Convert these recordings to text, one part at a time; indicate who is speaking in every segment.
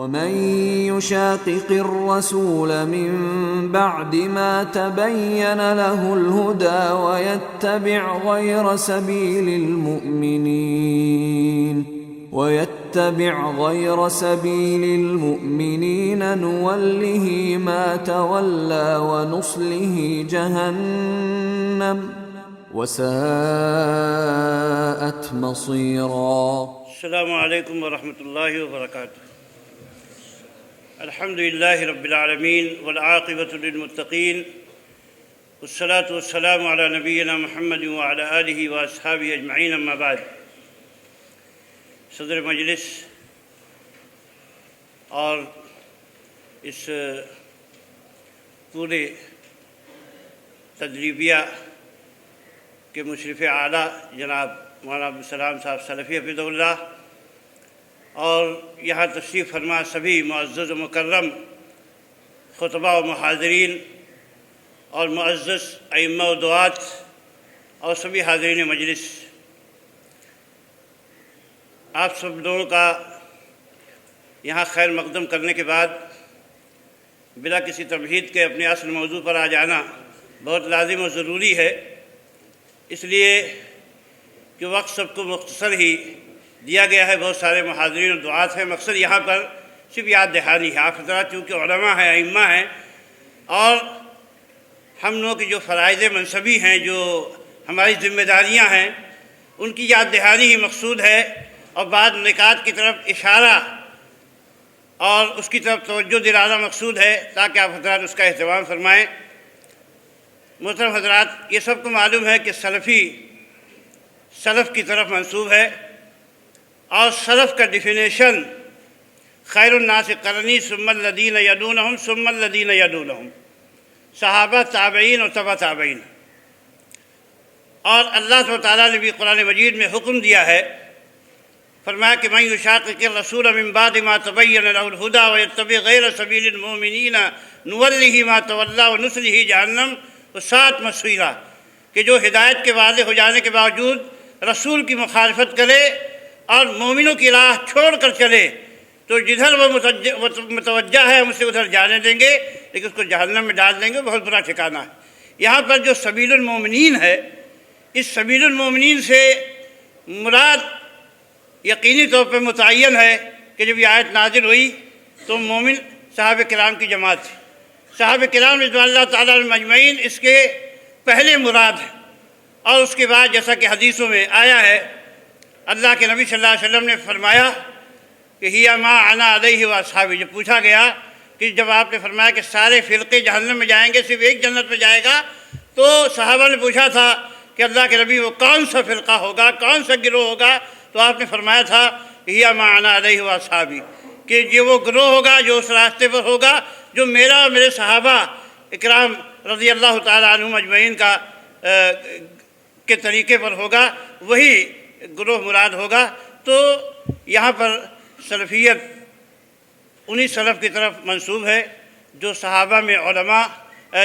Speaker 1: ومن يشاقق الرسول من بعد ما تبين له الهدى ويتبع غير سبيل المؤمنين نوله ما تولى ونصله جهنم وساءت مصيرا۔
Speaker 2: السلام علیکم ورحمۃ اللہ وبرکاتہ۔ الحمد للہ رب العالمین والعاقبۃ للمتقین والصلاة والسلام علی نبینا محمد وعلی آلہ واصحابہ اجمعین، اما بعد۔ صدر مجلس اور اس پورے تدریبیہ کے مشرف اعلیٰ جناب مولانا عبدالسلام صاحب سلفی حفظہ اللہ، اور یہاں تشریف فرما سبھی معزز و مکرم خطبہ و محاضرین اور معزز ائمہ و دعات اور سبھی حاضرین مجلس، آپ سب لوگوں کا یہاں خیر مقدم کرنے کے بعد بلا کسی تمہید کے اپنے اصل موضوع پر آ جانا بہت لازم و ضروری ہے، اس لیے کہ وقت سب کو مختصر ہی دیا گیا ہے، بہت سارے محاضرین و دعات ہیں۔ مقصد یہاں پر صرف یاد دہانی ہے۔ آپ حضرات چونکہ علماء ہیں، ائمہ ہیں، اور ہم لوگوں کی جو فرائض منصبی ہیں، جو ہماری ذمہ داریاں ہیں، ان کی یاد دہانی ہی مقصود ہے، اور بعض نکات کی طرف اشارہ اور اس کی طرف توجہ دلانا مقصود ہے، تاکہ آپ حضرات اس کا اہتمام فرمائیں۔ محترم حضرات، یہ سب کو معلوم ہے کہ سلفی سلف کی طرف منسوب ہے، اور سلف کا ڈیفینیشن خیر الناس قرنی ثم الذین یلونہم ثم الذین یلونہم، صحابہ، تابعین اور تبع تابعین۔ اور اللہ تعالیٰ نے بھی قرآن مجید میں حکم دیا ہے، فرمایا کہ من یشاقق الرسول من بعد ما تبین له الہدی ویتبع غیر سبیل المؤمنین نولہ ما تولی ونصلہ جہنم وساءت مصیرا، کہ جو ہدایت کے واضح ہو جانے کے باوجود رسول کی مخالفت کرے اور مومنوں کی راہ چھوڑ کر چلے تو جدھر وہ متوجہ ہے ہم اسے ادھر جانے دیں گے، لیکن اس کو جہنم میں ڈال دیں گے، بہت برا ٹھکانہ ہے۔ یہاں پر جو سبیل المومنین ہے، اس سبیل المومنین سے مراد یقینی طور پر متعین ہے کہ جب یہ آیت نازل ہوئی تو مومن صحابہ کرام کی جماعت تھی۔ صحابہ کرام رضوان اللہ تعالیٰ عنہم اجمعین اس کے پہلے مراد ہیں، اور اس کے بعد جیسا کہ حدیثوں میں آیا ہے، اللہ کے نبی صلی اللہ علیہ وسلم نے فرمایا کہ ہی ما انا علیہ واصحابی۔ جب پوچھا گیا کہ جب آپ نے فرمایا کہ سارے فرقے جہنم میں جائیں گے، صرف ایک جنت میں جائے گا، تو صحابہ نے پوچھا تھا کہ اللہ کے نبی وہ کون سا فرقہ ہوگا، کون سا گروہ ہوگا؟ تو آپ نے فرمایا تھا کہ ہی ما انا علیہ واصحابی، کہ یہ وہ گروہ ہوگا جو اس راستے پر ہوگا جو میرا اور میرے صحابہ اکرام رضی اللہ تعالیٰ عنہم اجمعین کے طریقے پر ہوگا، وہی گروہ مراد ہوگا۔ تو یہاں پر سلفیت انہی سلف کی طرف منسوب ہے جو صحابہ میں علماء،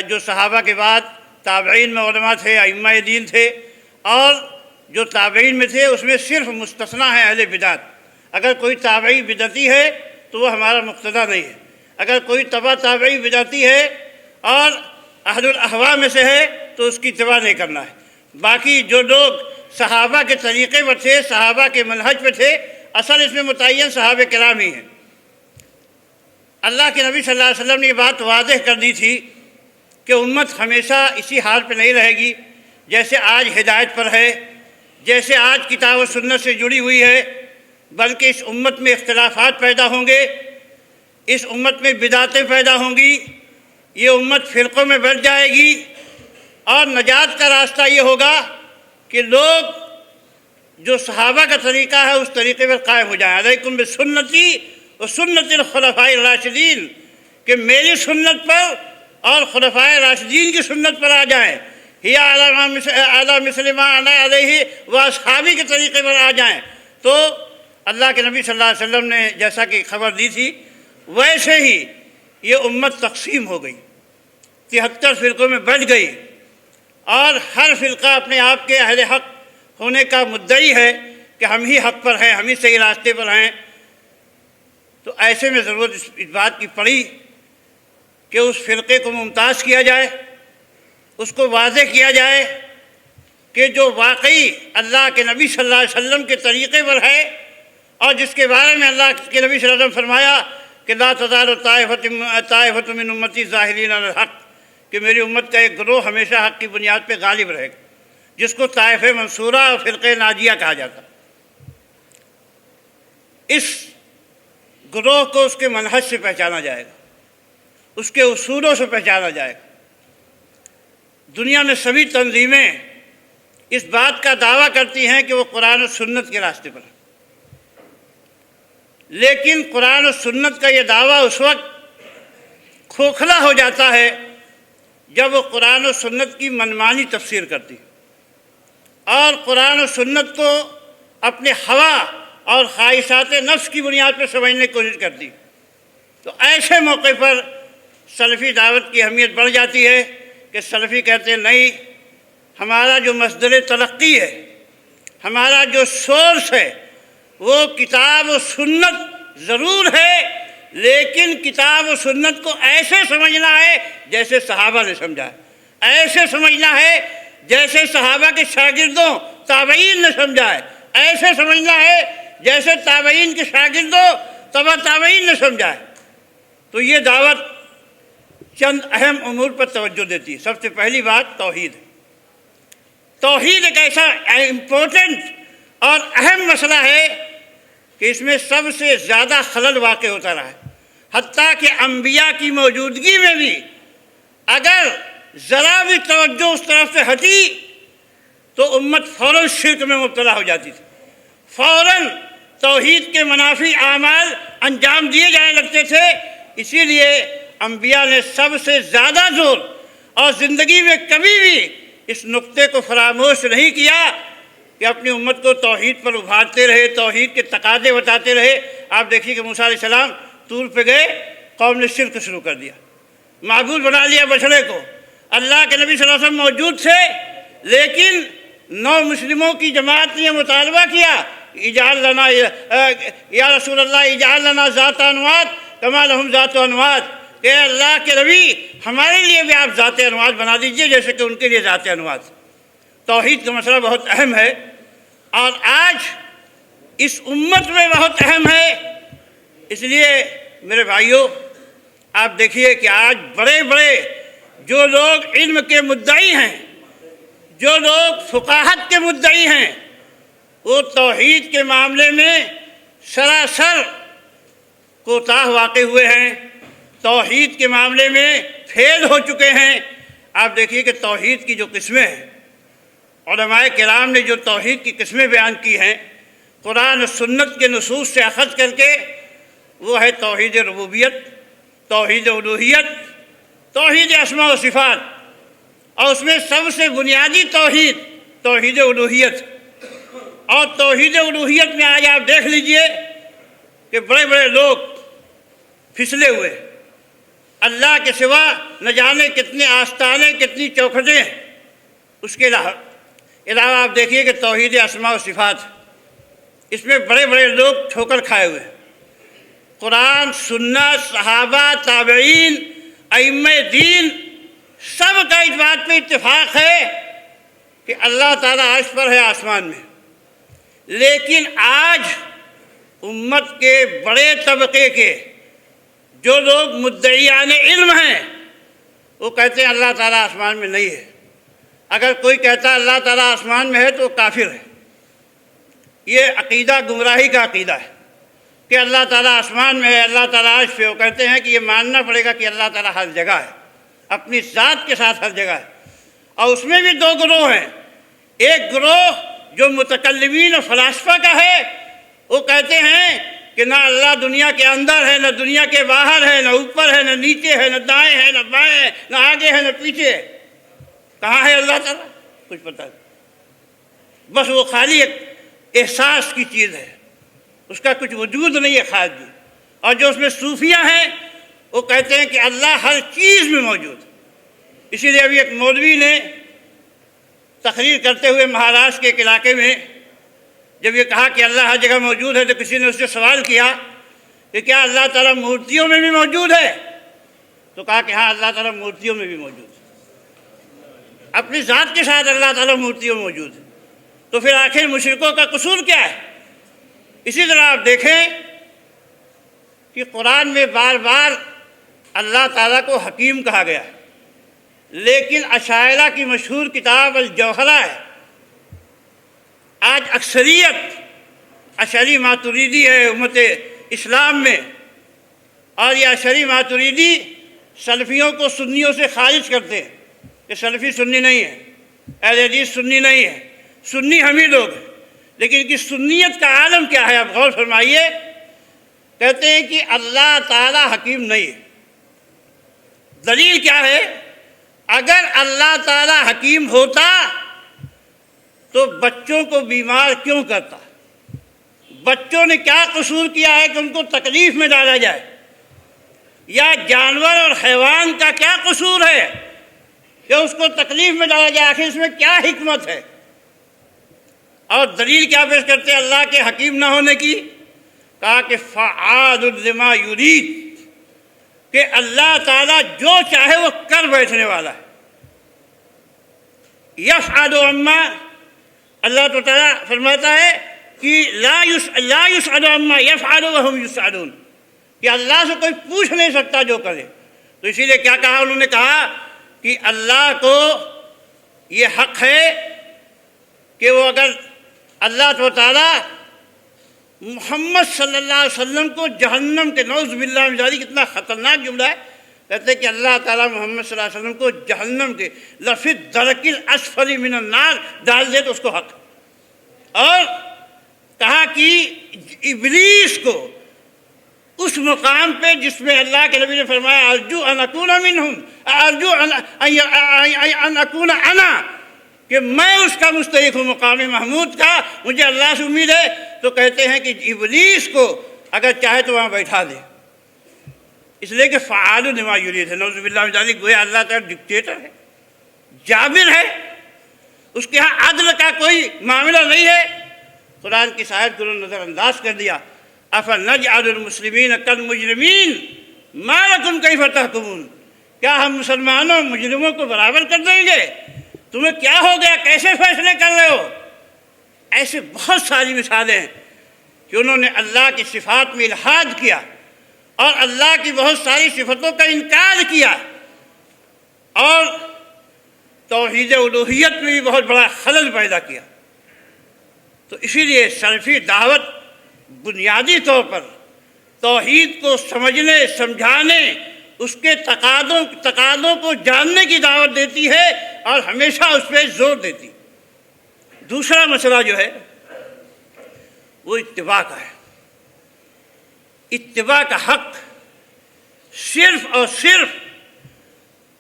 Speaker 2: جو صحابہ کے بعد تابعین میں علماء تھے، ائمہ دین تھے، اور جو تابعین میں تھے اس میں صرف مستثنیٰ ہیں اہل بدعت۔ اگر کوئی تابعی بدعتی ہے تو وہ ہمارا مقتدی نہیں ہے، اگر کوئی تبع تابعی بدعتی ہے اور اہل الاہواء میں سے ہے تو اس کی اتباع نہیں کرنا ہے۔ باقی جو لوگ صحابہ کے طریقے پر تھے، صحابہ کے منہج پہ تھے، اصل اس میں متعین صحابہ کرام ہی ہیں۔ اللہ کے نبی صلی اللہ علیہ وسلم نے یہ بات واضح کر دی تھی کہ امت ہمیشہ اسی حال پہ نہیں رہے گی جیسے آج ہدایت پر ہے، جیسے آج کتاب و سنت سے جڑی ہوئی ہے، بلکہ اس امت میں اختلافات پیدا ہوں گے، اس امت میں بدعتیں پیدا ہوں گی، یہ امت فرقوں میں بٹ جائے گی، اور نجات کا راستہ یہ ہوگا کہ لوگ جو صحابہ کا طریقہ ہے اس طریقے پر قائم ہو جائیں۔ علیکم بسنتی و سنت الخلفاء الراشدین، کہ میری سنت پر اور خلفائے راشدین کی سنت پر آ جائیں، یا اعلیٰ مثل ما انا علیہ واصحابی کے طریقے پر آ جائیں۔ تو اللہ کے نبی صلی اللہ علیہ وسلم نے جیسا کہ خبر دی تھی، ویسے ہی یہ امت تقسیم ہو گئی، 73 فرقوں میں بٹ گئی، اور ہر فرقہ اپنے آپ کے اہل حق ہونے کا مدعی ہے کہ ہم ہی حق پر ہیں، ہم ہی صحیح راستے پر ہیں۔ تو ایسے میں ضرورت اس بات کی پڑی کہ اس فرقے کو ممتاز کیا جائے، اس کو واضح کیا جائے کہ جو واقعی اللہ کے نبی صلی اللہ علیہ وسلم کے طریقے پر ہے، اور جس کے بارے میں اللہ کے نبی صلی اللہ علیہ وسلم فرمایا کہ لا تزال طائفۃ من امتی ظاہرین علی الحق، کہ میری امت کا ایک گروہ ہمیشہ حق کی بنیاد پہ غالب رہے گا، جس کو طائفہ منصورہ اور فرقہ ناجیہ کہا جاتا۔ اس گروہ کو اس کے منہج سے پہچانا جائے گا، اس کے اصولوں سے پہچانا جائے گا۔ دنیا میں سبھی تنظیمیں اس بات کا دعویٰ کرتی ہیں کہ وہ قرآن و سنت کے راستے پر ہیں، لیکن قرآن و سنت کا یہ دعویٰ اس وقت کھوکھلا ہو جاتا ہے جب وہ قرآن و سنت کی منمانی تفسیر کرتی اور قرآن و سنت کو اپنے ہوا اور خواہشات نفس کی بنیاد پر سمجھنے کی کوشش کرتی۔ تو ایسے موقع پر سلفی دعوت کی اہمیت بڑھ جاتی ہے کہ سلفی کہتے ہیں نہیں، ہمارا جو مصدر تلقی ہے، ہمارا جو سورس ہے، وہ کتاب و سنت ضرور ہے، لیکن کتاب و سنت کو ایسے سمجھنا ہے جیسے صحابہ نے سمجھا ہے، ایسے سمجھنا ہے جیسے صحابہ کے شاگردوں تابعین نے سمجھا ہے، ایسے سمجھنا ہے جیسے تابعین کے شاگردوں تبع تابعین نے سمجھا ہے۔ تو یہ دعوت چند اہم امور پر توجہ دیتی ہے۔ سب سے پہلی بات توحید ہے۔ توحید ایک ایسا امپورٹنٹ اور اہم مسئلہ ہے کہ اس میں سب سے زیادہ خلل واقع ہوتا رہا ہے، حتیٰ کہ انبیاء کی موجودگی میں بھی اگر ذرا بھی توجہ اس طرف سے ہٹی تو امت فوراً شرک میں مبتلا ہو جاتی تھی، فوراً توحید کے منافی اعمال انجام دیے جانے لگتے تھے۔ اسی لیے انبیاء نے سب سے زیادہ زور اور زندگی میں کبھی بھی اس نقطے کو فراموش نہیں کیا کہ اپنی امت کو توحید پر ابھارتے رہے، توحید کے تقاضے بتاتے رہے۔ آپ دیکھیے کہ موسیٰ علیہ السلام طور پہ گئے، قوم نے شرک شروع کر دیا، معبود بنا لیا بچڑے کو۔ اللہ کے نبی صلی اللہ علیہ وسلم موجود تھے، لیکن 9 مسلموں کی جماعت نے مطالبہ کیا اجعل لنا یا رسول اللہ اجعل لنا ذات انواد کما لہم ذات انواد، کہ اللہ کے نبی ہمارے لیے بھی آپ ذات انواد بنا دیجئے جیسے کہ ان کے لیے ذات انواد۔ توحید کا مسئلہ بہت اہم ہے اور آج اس امت میں بہت اہم ہے۔ اس لیے میرے بھائیوں، آپ دیکھیے کہ آج بڑے بڑے جو لوگ علم کے مدعی ہیں، جو لوگ فقاہت کے مدعی ہیں، وہ توحید کے معاملے میں سراسر کوتاہ واقع ہوئے ہیں، توحید کے معاملے میں فیل ہو چکے ہیں۔ آپ دیکھیے کہ توحید کی جو قسمیں ہیں، علماء کرام نے جو توحید کی قسمیں بیان کی ہیں قرآن و سنت کے نصوص سے اخذ کر کے، وہ ہے توحید ربوبیت، توحید الوہیت، توحید اسماء و صفات، اور اس میں سب سے بنیادی توحید توحید الوہیت۔ اور توحید الوہیت میں آج آپ دیکھ لیجئے کہ بڑے بڑے لوگ پھسلے ہوئے، اللہ کے سوا نہ جانے کتنے آستانے، کتنی چوکھٹیں ہیں۔ اس کے علاوہ آپ دیکھیے کہ توحید اسماء و صفات، اس میں بڑے بڑے لوگ ٹھوکر کھائے ہوئے ہیں۔ قرآن، سنت، صحابہ، تابعین، ائمہ دین، سب کا اس بات پہ اتفاق ہے کہ اللہ تعالیٰ عرش پر ہے آسمان میں، لیکن آج امت کے بڑے طبقے کے جو لوگ مدعیان علم ہیں وہ کہتے ہیں اللہ تعالیٰ آسمان میں نہیں ہے۔ اگر کوئی کہتا ہے اللہ تعالیٰ آسمان میں ہے تو وہ کافر ہے۔ یہ عقیدہ گمراہی کا عقیدہ ہے کہ اللہ تعالیٰ آسمان میں ہے، اللہ تعالیٰ عرش پہ۔ وہ کہتے ہیں کہ یہ ماننا پڑے گا کہ اللہ تعالیٰ ہر جگہ ہے، اپنی ذات کے ساتھ ہر جگہ ہے۔ اور اس میں بھی 2 گروہ ہیں، ایک گروہ جو متکلمین اور فلاسفہ کا ہے، وہ کہتے ہیں کہ نہ اللہ دنیا کے اندر ہے، نہ دنیا کے باہر ہے، نہ اوپر ہے، نہ نیچے ہے، نہ دائیں ہے، نہ بائیں ہے، نہ آگے ہے، نہ پیچھے ہے۔ کہاں ہے اللہ تعالیٰ؟ کچھ پتہ نہیں، بس وہ خالی ایک احساس کی چیز ہے، اس کا کچھ وجود نہیں ہے خارجی۔ اور جو اس میں صوفیہ ہیں وہ کہتے ہیں کہ اللہ ہر چیز میں موجود ہے۔ اسی لیے ابھی ایک مولوی نے تقریر کرتے ہوئے مہاراشٹر کے ایک علاقے میں جب یہ کہا کہ اللہ ہر جگہ موجود ہے تو کسی نے اس سے سوال کیا کہ کیا اللہ تعالیٰ مورتیوں میں بھی موجود ہے؟ تو کہا کہ ہاں اللہ تعالیٰ مورتیوں میں بھی موجود ہے، اپنی ذات کے ساتھ اللہ تعالیٰ مورتیوں میں موجود ہے۔ تو پھر آخر مشرکوں کا قصور کیا ہے؟ اسی طرح آپ دیکھیں کہ قرآن میں بار بار اللہ تعالیٰ کو حکیم کہا گیا ہے، لیکن اشاعرہ کی مشہور کتاب الجوہرہ ہے، آج اکثریت اشعری ماتریدی ہے امت اسلام میں، اور یہ اشعری ماتریدی سلفیوں کو سنیوں سے خارج کرتے ہیں کہ سلفی سنی نہیں ہے، اہل حدیث سنی نہیں ہے، سنی ہم ہی لوگ ہیں۔ لیکن ان کی سنیت کا عالم کیا ہے؟ آپ غور فرمائیے، کہتے ہیں کہ اللہ تعالیٰ حکیم نہیں ہے۔ دلیل کیا ہے؟ اگر اللہ تعالیٰ حکیم ہوتا تو بچوں کو بیمار کیوں کرتا؟ بچوں نے کیا قصور کیا ہے کہ ان کو تکلیف میں ڈالا جائے؟ یا جانور اور حیوان کا کیا قصور ہے کہ اس کو تکلیف میں ڈالا جائے؟ آخر اس میں کیا حکمت ہے؟ اور دلیل کیا پیش کرتے ہیں اللہ کے حکیم نہ ہونے کی؟ کہا کہ فعال لما یرید، کہ اللہ تعالیٰ جو چاہے وہ کر بیٹھنے والا ہے۔ یفعل عما، اللہ تعالیٰ فرماتا ہے کہ لا یسأل عما یفعل وہم یسألون، کہ اللہ سے کوئی پوچھ نہیں سکتا جو کرے۔ تو اسی لیے کیا کہا انہوں نے؟ کہا کہ اللہ کو یہ حق ہے کہ وہ اگر اللہ تعالیٰ محمد صلی اللہ علیہ وسلم کو جہنم کے، نعوذ باللہ من ذالک، کتنا خطرناک جملہ ہے، کہتے ہیں کہ اللہ تعالیٰ محمد صلی اللہ علیہ وسلم کو جہنم کے لفی الدرک الاسفل من النار ڈال دے تو اس کو حق۔ اور کہا کہ ابلیس کو اس مقام پہ جس میں اللہ کے نبی نے فرمایا ارجو ان اکون منہم، ارجو ان اکون انا، کہ میں اس کا مستحق ہوں مقام محمود کا، مجھے اللہ سے امید ہے، تو کہتے ہیں کہ ابلیس کو اگر چاہے تو وہاں بیٹھا دے، اس لیے کہ فعال لما یرید ہے۔ نعوذ باللہ من ذالک، گویا اللہ تعالیٰ ڈکٹیٹر ہے، جابر ہے، اس کے ہاں عدل کا کوئی معاملہ نہیں ہے۔ قرآن کی آیت کو نظر انداز کر دیا، افنجعل المسلمین کالمجرمین ما لکم کیف تحکمون، کیا ہم مسلمانوں مجرموں کو برابر کر دیں گے؟ تمہیں کیا ہو گیا، کیسے فیصلے کر رہے ہو؟ ایسے بہت ساری مثالیں ہیں کہ انہوں نے اللہ کی صفات میں الحاد کیا اور اللہ کی بہت ساری صفتوں کا انکار کیا، اور توحید الوہیت میں بھی بہت بڑا خلل پیدا کیا۔ تو اسی لیے سلفی دعوت بنیادی طور پر توحید کو سمجھنے، سمجھانے، اس کے تقاضوں کو جاننے کی دعوت دیتی ہے اور ہمیشہ اس پہ زور دیتی۔ دوسرا مسئلہ جو ہے وہ اتباع کا ہے۔ اتباع کا حق صرف اور صرف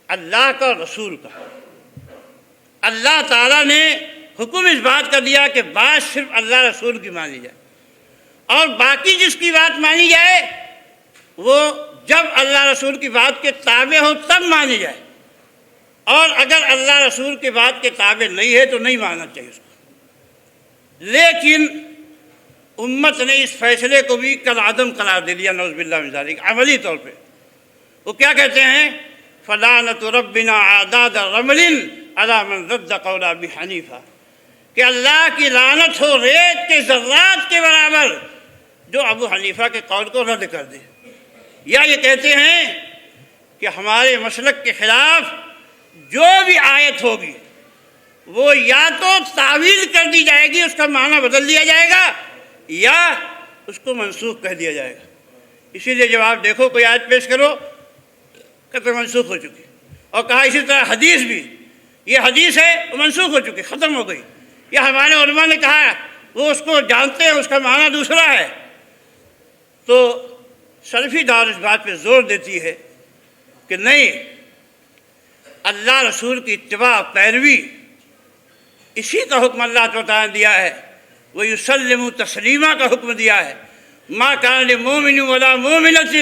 Speaker 2: اللہ کا، رسول کا۔ اللہ تعالیٰ نے حکم اس بات کا دیا کہ بات صرف اللہ رسول کی مانی جائے، اور باقی جس کی بات مانی جائے وہ جب اللہ رسول کی بات کے تابع ہو تب مانی جائے، اور اگر اللہ رسول کی بات کے تابع نہیں ہے تو نہیں ماننا چاہیے اس کو۔ لیکن امت نے اس فیصلے کو بھی کالعدم قرار دے دیا، نعوذ باللہ من ذالک، عملی طور پہ۔ وہ کیا کہتے ہیں؟ فلعنت ربنا اعداد رمل علی من رد قول ابی حنیفہ، کہ اللہ کی لعنت ہو ریت کے ذرات کے برابر جو ابو حنیفہ کے قول کو رد کر دے۔ یا یہ کہتے ہیں کہ ہمارے مسلک کے خلاف جو بھی آیت ہوگی وہ یا تو تعویل کر دی جائے گی، اس کا معنی بدل دیا جائے گا، یا اس کو منسوخ کر دیا جائے گا۔ اسی لیے جب آپ دیکھو کوئی آیت پیش کرو کہ منسوخ ہو چکی، اور کہا اسی طرح حدیث بھی، یہ حدیث ہے وہ منسوخ ہو چکی، ختم ہو گئی، یا ہمارے علماء نے کہا وہ اس کو جانتے ہیں، اس کا معنی دوسرا ہے۔ تو سلفی دعوت اس بات پہ زور دیتی ہے کہ نہیں، اللہ رسول کی اتباع، پیروی، اسی کا حکم اللہ تعالیٰ نے دیا ہے۔ وَيُسَلِّمُ تسلیمہ کا حکم دیا ہے۔ مَا كَانَ لِمُؤْمِنٍ وَلَا مُؤْمِنَةٍ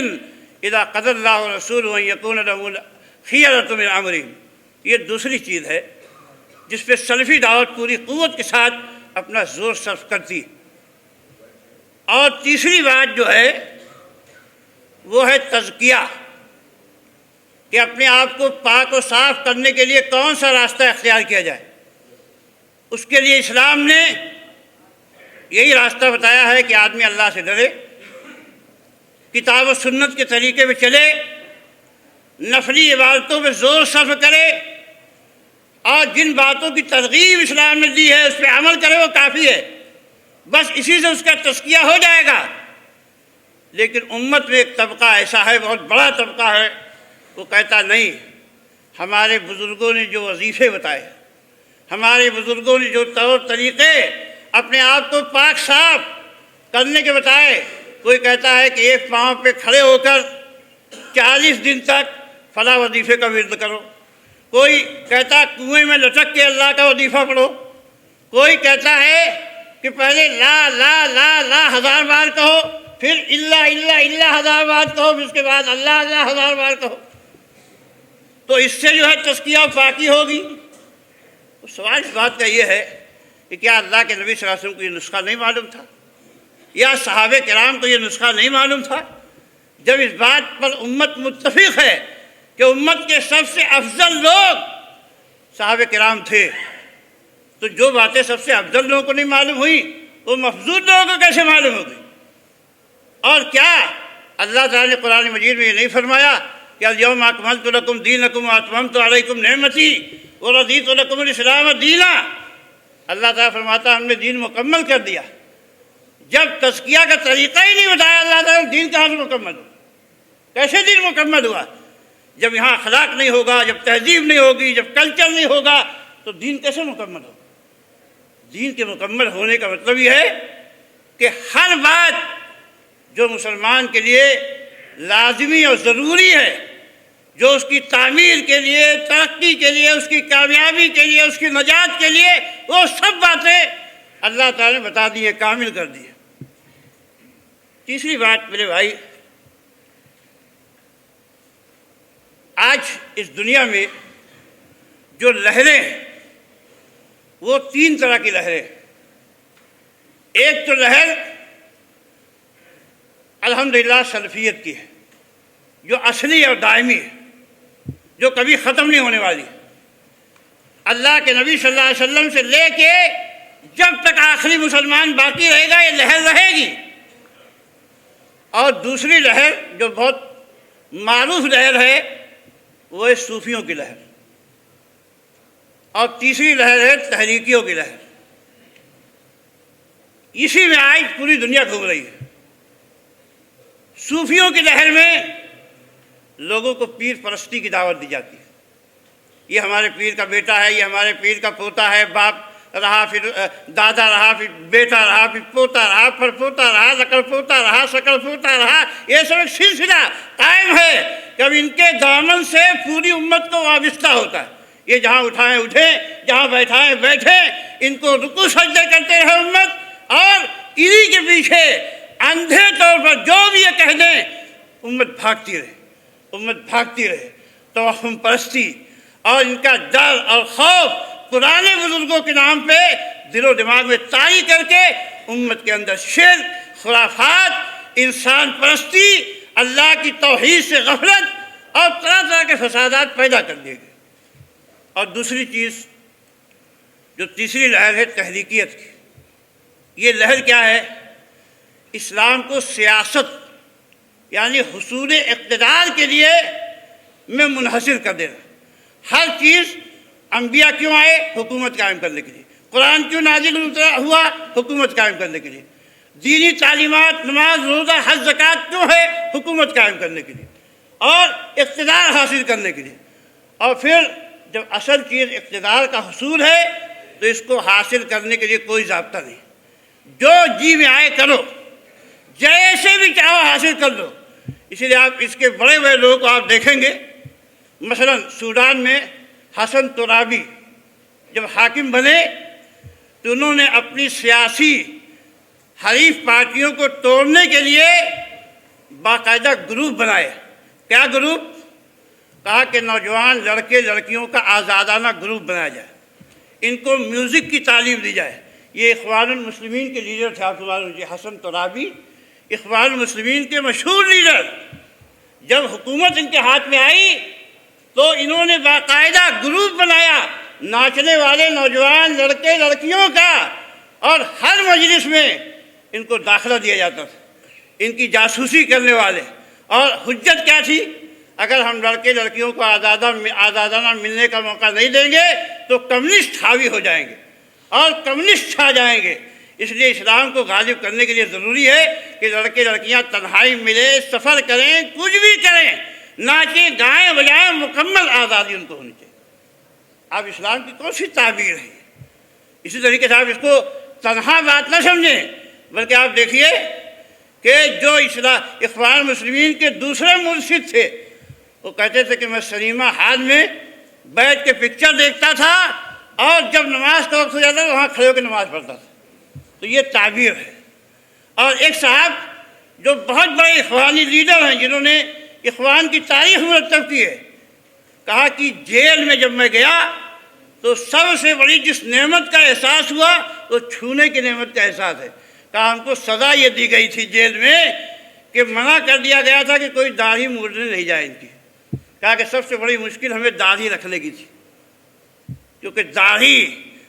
Speaker 2: إِذَا قَضَى اللَّهُ وَرَسُولُهُ أَن يَكُونَ لَهُمُ الْخِيَرَةُ مِنْ أَمْرِهِمْ۔ یہ دوسری چیز ہے جس پہ سلفی دعوت پوری قوت کے ساتھ اپنا زور صرف کرتی۔ اور تیسری بات جو ہے وہ ہے تزکیہ، کہ اپنے آپ کو پاک و صاف کرنے کے لیے کون سا راستہ اختیار کیا جائے۔ اس کے لیے اسلام نے یہی راستہ بتایا ہے کہ آدمی اللہ سے ڈرے، کتاب و سنت کے طریقے پہ چلے، نفلی عبادتوں پہ زور صرف کرے، اور جن باتوں کی ترغیب اسلام نے دی ہے اس پہ عمل کرے، وہ کافی ہے، بس اسی سے اس کا تزکیہ ہو جائے گا۔ لیکن امت میں ایک طبقہ ایسا ہے، بہت بڑا طبقہ ہے، وہ کہتا نہیں، ہمارے بزرگوں نے جو وظیفے بتائے، ہمارے بزرگوں نے جو طور طریقے اپنے آپ کو پاک صاف کرنے کے بتائے، کوئی کہتا ہے کہ ایک پاؤں پہ کھڑے ہو کر 40 دن تک فلاں وظیفے کا ورد کرو، کوئی کہتا کنویں میں لٹک کے اللہ کا وظیفہ پڑھو، کوئی کہتا ہے کہ پہلے لا لا لا لا 1000 بار کہو، پھر اللہ اللہ اللہ 1000 بار کہو، پھر اس کے بعد اللہ اللہ 1000 بار کہو، تو اس سے جو ہے تزکیہ و پاکی ہوگی۔ تو سوال اس بات کا یہ ہے کہ کیا اللہ کے نبی صلی اللہ علیہ وسلم کو یہ نسخہ نہیں معلوم تھا، یا صحابہ کرام کو یہ نسخہ نہیں معلوم تھا؟ جب اس بات پر امت متفق ہے کہ امت کے سب سے افضل لوگ صحابہ کرام تھے، تو جو باتیں سب سے افضل لوگوں کو نہیں معلوم ہوئی وہ مفضول لوگوں کو کیسے معلوم ہوگی؟ اور کیا اللہ تعالیٰ نے قرآن مجید میں یہ نہیں فرمایا کہ الیوم اکملت لکم دینکم واتممت علیکم نعمتی ورضیت لکم الاسلام دینا؟ اللہ تعالیٰ فرماتا ہم نے دین مکمل کر دیا۔ جب تزکیہ کا طریقہ ہی نہیں بتایا اللہ تعالیٰ نے، دین کہاں سے مکمل ہوا؟ کیسے دین مکمل ہوا؟ جب یہاں اخلاق نہیں ہوگا، جب تہذیب نہیں ہوگی، جب کلچر نہیں ہوگا، تو دین کیسے مکمل ہوگا؟ دین کے مکمل ہونے کا مطلب یہ ہے کہ ہر بات جو مسلمان کے لیے لازمی اور ضروری ہے، جو اس کی تعمیر کے لیے، ترقی کے لیے، اس کی کامیابی کے لیے، اس کی نجات کے لیے، وہ سب باتیں اللہ تعالیٰ نے بتا دی ہے، کامل کر دی ہے۔ تیسری بات میرے بھائی، آج اس دنیا میں جو لہریں ہیں وہ 3 طرح کی لہریں۔ ایک تو لہر الحمدللہ سلفیت کی ہے، جو اصلی اور دائمی ہے، جو کبھی ختم نہیں ہونے والی۔ اللہ کے نبی صلی اللہ علیہ وسلم سے لے کے جب تک آخری مسلمان باقی رہے گا یہ لہر رہے گی۔ اور دوسری لہر جو بہت معروف لہر ہے وہ ہے صوفیوں کی لہر، اور تیسری لہر ہے تحریکیوں کی لہر۔ اسی میں آج پوری دنیا گھوم رہی ہے۔ صوفیوں کی لہر میں لوگوں کو پیر پرستی کی دعوت دی جاتی ہے، یہ ہمارے پیر کا بیٹا ہے، یہ ہمارے پیر کا پوتا ہے، باپ رہا پھر دادا رہا پھر بیٹا رہا پھر پوتا رہا پھر پوتا رہا لکڑ پوتا رہا شکل پوتا رہا، یہ سب ایک سلسلہ قائم ہے کہ اب ان کے دامن سے پوری امت کو وابستہ ہوتا ہے۔ یہ جہاں اٹھائیں اٹھیں، جہاں بیٹھائیں بیٹھیں، ان کو رکوع سجدے کرتے رہے امت، اور انہی کے پیچھے اندھے طور پر جو بھی یہ کہہ دیں امت بھاگتی رہے، امت بھاگتی رہے۔ توہم پرستی اور ان کا ڈر اور خوف پرانے بزرگوں کے نام پہ دل و دماغ میں طاری کر کے امت کے اندر شرک، خرافات، انسان پرستی، اللہ کی توحید سے غفلت اور طرح طرح کے فسادات پیدا کر دیے گئے۔ اور دوسری چیز جو تیسری لہر ہے تحریکیت کی، یہ لہر کیا ہے؟ اسلام کو سیاست یعنی حصول اقتدار کے لیے میں منحصر کر دینا۔ ہر چیز انبیاء کیوں آئے؟ حکومت قائم کرنے کے لیے۔ قرآن کیوں نازل ہوا؟ حکومت قائم کرنے کے لیے۔ دینی تعلیمات، نماز، روزہ، حج، زکوٰۃ کیوں ہے؟ حکومت قائم کرنے کے لیے اور اقتدار حاصل کرنے کے لیے۔ اور پھر جب اصل چیز اقتدار کا حصول ہے تو اس کو حاصل کرنے کے لیے کوئی ضابطہ نہیں، جو جی میں آئے کرو، جیسے بھی چاہو حاصل کر لو۔ اسی لیے آپ اس کے بڑے بڑے لوگوں کو آپ دیکھیں گے، مثلا سوڈان میں حسن ترابی جب حاکم بنے تو انہوں نے اپنی سیاسی حریف پارٹیوں کو توڑنے کے لیے باقاعدہ گروپ بنائے۔ کیا گروپ؟ کہا کہ نوجوان لڑکے لڑکیوں کا آزادانہ گروپ بنایا جائے، ان کو میوزک کی تعلیم دی جائے۔ یہ اخوان المسلمین کے لیڈر تھے، آپ سن لیجیے، حسن ترابی اخوان المسلمین کے مشہور لیڈر، جب حکومت ان کے ہاتھ میں آئی تو انہوں نے باقاعدہ گروپ بنایا ناچنے والے نوجوان لڑکے لڑکیوں کا، اور ہر مجلس میں ان کو داخلہ دیا جاتا تھا، ان کی جاسوسی کرنے والے۔ اور حجت کیا تھی؟ اگر ہم لڑکے لڑکیوں کو آزادانہ ملنے کا موقع نہیں دیں گے تو کمیونسٹ حاوی ہو جائیں گے اور کمیونسٹ چھا جائیں گے۔ اس لیے اسلام کو غالب کرنے کے لیے ضروری ہے کہ لڑکے لڑکیاں تنہائی ملے، سفر کریں، کچھ بھی کریں، ناچیں گائیں بجائیں، مکمل آزادی ان کو ہونی چاہیے۔ آپ اسلام کی کون سی تعبیر ہے؟ اسی طریقے سے آپ اس کو تنہا بات نہ سمجھیں، بلکہ آپ دیکھیے کہ جو اخوان مسلمین کے دوسرے مرشد تھے وہ کہتے تھے کہ میں سنیما ہال میں بیٹھ کے پکچر دیکھتا تھا اور جب نماز کا وقت ہو جاتا تھا وہاں کھڑے ہو کے نماز پڑھتا تھا۔ تو یہ تعبیر ہے۔ اور ایک صاحب جو بہت بڑے اخوانی لیڈر ہیں، جنہوں نے اخوان کی تاریخ مرتب کی ہے، کہا کہ جیل میں جب میں گیا تو سب سے بڑی جس نعمت کا احساس ہوا وہ چھونے کی نعمت کا احساس ہے۔ کہا ہم کو سزا یہ دی گئی تھی جیل میں کہ منع کر دیا گیا تھا کہ کوئی داڑھی مونڈنے نہیں جائے ان کی۔ کہا کہ سب سے بڑی مشکل ہمیں داڑھی رکھنے کی تھی، کیونکہ داڑھی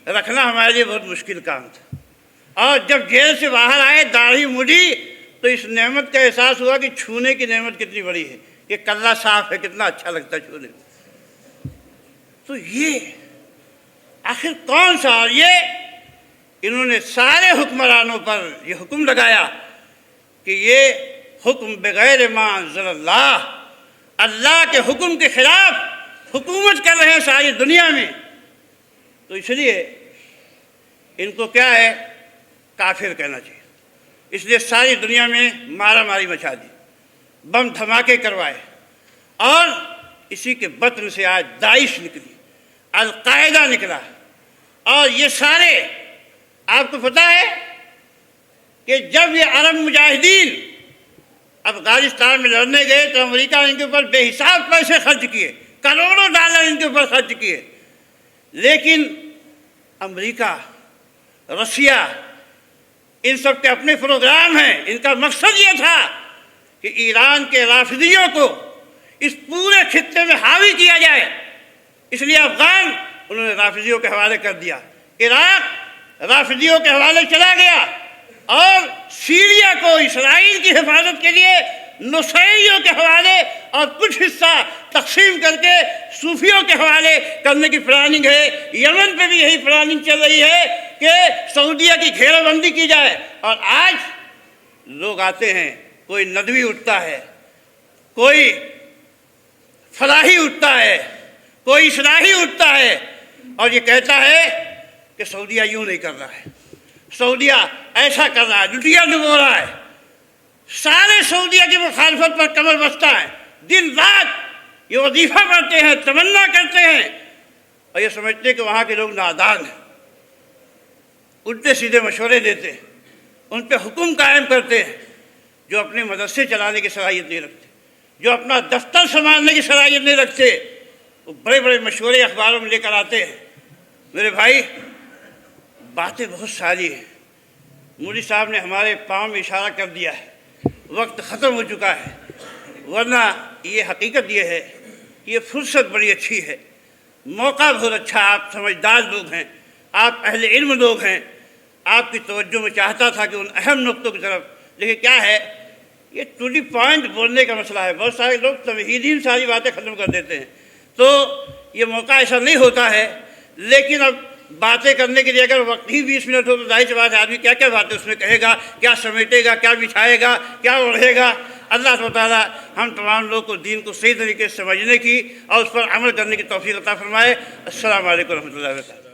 Speaker 2: رکھنا ہمارے لیے بہت مشکل کام تھا، اور جب جیل سے باہر آئے داڑھی مڑی تو اس نعمت کا احساس ہوا کہ چھونے کی نعمت کتنی بڑی ہے، کہ کلہ صاف ہے، کتنا اچھا لگتا ہے چھونے میں۔ تو یہ آخر کون سا؟ اور یہ انہوں نے سارے حکمرانوں پر یہ حکم لگایا کہ یہ حکم بغیر ما انزل اللہ، اللہ کے حکم کے خلاف حکومت کر رہے ہیں ساری دنیا میں۔ تو اس لیے ان کو کیا ہے؟ کافر کہنا چاہیے۔ اس لیے ساری دنیا میں مارا ماری مچا دی، بم دھماکے کروائے، اور اسی کے بطن سے آج داعش نکلی، القاعدہ نکلا، اور یہ سارے آپ کو پتہ ہے کہ جب یہ عرب مجاہدین افغانستان میں لڑنے گئے تو امریکہ نے ان کے اوپر بے حساب پیسے خرچ کیے، کروڑوں ڈالر ان کے اوپر خرچ کیے، لیکن امریکہ، روسیہ، ان سب کے اپنے پروگرام ہیں۔ ان کا مقصد یہ تھا کہ ایران کے رافضیوں کو اس پورے خطے میں حاوی کیا جائے، اس لیے افغان انہوں نے رافضیوں کے حوالے کر دیا، عراق رافضیوں کے حوالے چلا گیا، اور سیریا کو اسرائیل کی حفاظت کے لیے نصیریوں کے حوالے اور کچھ حصہ تقسیم کر کے صوفیوں کے حوالے کرنے کی پلاننگ ہے۔ یمن پہ بھی یہی پلاننگ چل رہی ہے کہ سعودیہ کی گھیرا بندی کی جائے، اور آج لوگ آتے ہیں، کوئی ندوی اٹھتا ہے، کوئی فلاحی اٹھتا ہے، کوئی اصلاحی اٹھتا ہے، اور یہ کہتا ہے کہ سعودیہ یوں نہیں کر رہا ہے، سعودیہ ایسا کر رہا ہے، لٹیا ڈبو رہا ہے۔ سارے سعودیہ کی مخالفت پر کمر بستہ ہے، دن رات یہ وظیفہ پڑھتے ہیں، تمنا کرتے ہیں، اور یہ سمجھتے ہیں کہ وہاں کے لوگ نادان ہیں، الٹے سیدھے مشورے دیتے ہیں، ان پہ حکم قائم کرتے ہیں، جو اپنے مدرسے چلانے کی صلاحیت نہیں رکھتے، جو اپنا دفتر سنبھالنے کی صلاحیت نہیں رکھتے، وہ بڑے بڑے مشورے اخباروں میں لے کر آتے ہیں۔ میرے بھائی، باتیں بہت ساری ہیں، مودی صاحب نے ہمارے پاؤں میں اشارہ کر دیا ہے، وقت ختم ہو چکا ہے، ورنہ یہ حقیقت یہ ہے کہ یہ فرصت بڑی اچھی ہے، موقع بہت اچھا، آپ سمجھدار لوگ ہیں، آپ اہل علم لوگ ہیں، آپ کی توجہ میں چاہتا تھا کہ ان اہم نقطوں کی طرف، لیکن کیا ہے، یہ ٹو دی پوائنٹ بولنے کا مسئلہ ہے، بہت سارے لوگ تمہیدین ساری باتیں ختم کر دیتے ہیں، تو یہ موقع ایسا نہیں ہوتا ہے۔ لیکن اب باتیں کرنے کے لیے اگر وقت ہی 20 منٹ ہو تو ظاہر سی بات ہے آدمی کیا کیا باتیں اس میں کہے گا، کیا سمیٹے گا، کیا بچھائے گا، کیا اوڑھے گا۔ اللہ تعالیٰ ہم تمام لوگ کو دین کو صحیح طریقے سے سمجھنے کی اور اس پر عمل کرنے کی توفیق عطا فرمائے۔ السلام علیکم ورحمۃ اللہ وبرکاتہ۔